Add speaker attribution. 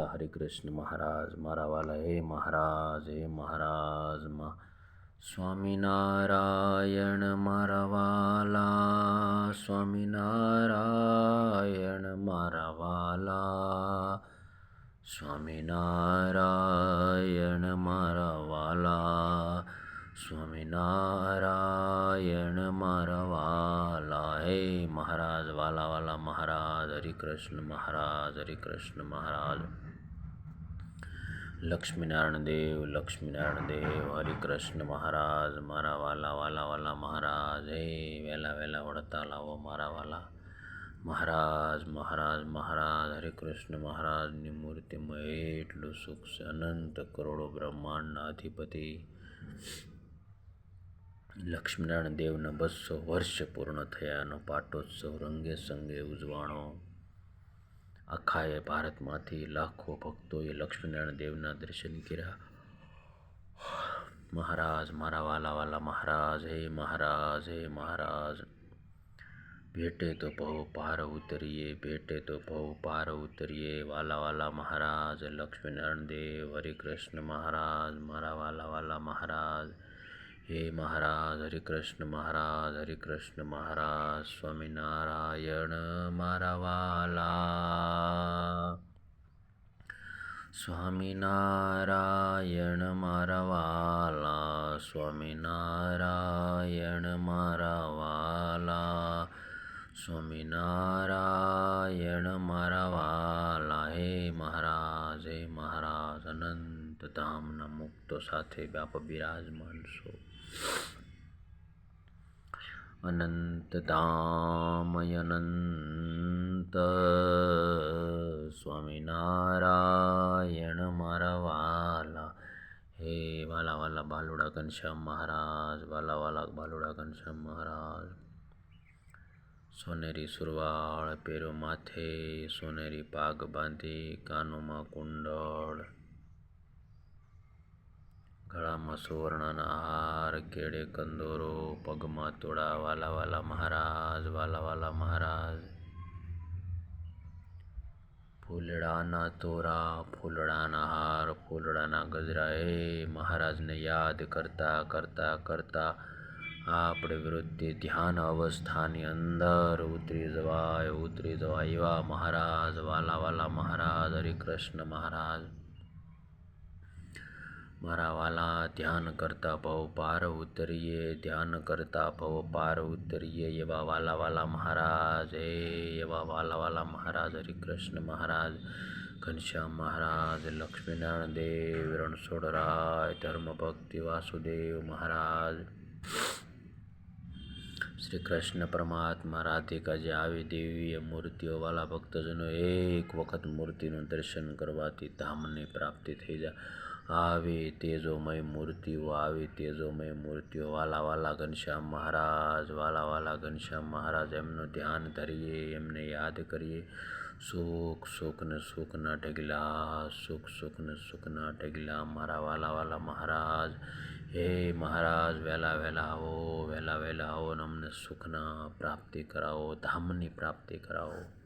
Speaker 1: હરે કૃષ્ણ મહારાજ મારા વાલા હે મહારાજ સ્વામિનારાયણ મારા વાલા સ્વામિનારાયણ મારા વાલા સ્વામિનારાયણ મારા વાલા સ્વામિનારાયણ મારા વાલા હે મહારાજ વાલા વાલા મહારાજ હરે કૃષ્ણ મહારાજ લક્ષ્મીનારાયણ દેવ હરે કૃષ્ણ મહારાજ મારા વાલા વાલા વાલા મહારાજ હે વહેલા વહેલા વળતા લાવો મારા વાલા મહારાજ હરે કૃષ્ણ મહારાજની મૂર્તિમાં એટલું સુખ છે. અનંત કરોડો બ્રહ્માંડના અધિપતિ લક્ષ્મીનારાયણ દેવના 200 વર્ષ પૂર્ણ થયાનો પાટોત્સવ રંગે સંગે ઉજવાણો. આખા ભારતમાંથી લાખો ભક્તોએ લક્ષ્મીનારાયણ દેવના દર્શન કર્યા. મહારાજ મારા વાલા વાલા મહારાજ હે મહારાજ ભેટે તો ભવ પાર ઉતરીએ વાલા વાલા મહારાજ લક્ષ્મીનારાયણ દેવ હરે કૃષ્ણ મહારાજ મારા વાલા વાલા મહારાજ હે મહારાજ હરે કૃષ્ણ મહારાજ સ્વામિનારાયણ મારા વાલા સ્વામિનારાયણ મારા વાલા સ્વામિનારાયણ મારા વાલા સ્વામિનારાયણ મારા વાલા હે મહારાજ અનંત ધામના મુક્તો સાથે બાપ બિરાજમાન છો. અનંત ધામ અનંત સ્વામિનારાયણ મારા વાલા હે વાલા વાલા બાલુડા ઘનશ્યામ મહારાજ સોનેરી સુરવાળ પેરો માથે સોનેરી પાગ બાંધી કાનોમાં કુંડળ ગળામાં સુવર્ણના હાર કેડે કંદોરો પગમાં તોડા વાલા વાલા મહારાજ ફૂલડાના તોરા ફૂલડાના હાર ફૂલડાના ગજરા હે મહારાજને યાદ કરતા આપણે વૃત્તિ ધ્યાન અવસ્થાની અંદર ઉતરી જવાય એવા મહારાજ વાલા વાલા મહારાજ હરે કૃષ્ણ મહારાજ મારા વાલા ધ્યાન કરતા ભવ પાર ઉતરીએ એવા વાલા વાલા મહારાજ હરે કૃષ્ણ મહારાજ ઘનશ્યામ મહારાજ લક્ષ્મીનારાયણ દેવ રણછોડરાય ધર્મ ભક્તિ વાસુદેવ મહારાજ શ્રી કૃષ્ણ પરમાત્મા રાધિકાજી આવી દિવ્ય મૂર્તિઓ વાલા ભક્તજનો એક વખત મૂર્તિનું દર્શન કરવાથી ધામની પ્રાપ્તિ થઈ જાય. આવી તેજોમય મૂર્તિઓ વાલા વાલા ઘનશ્યામ મહારાજ એમનું ધ્યાન ધરીએ એમને યાદ કરીએ. સુખ ને સુખના ઢગલા મારા વાલા વાલા મહારાજ હે મહારાજ વહેલા વહેલા આવો ને અમને સુખના પ્રાપ્તિ કરાવો ધામની પ્રાપ્તિ કરાવો.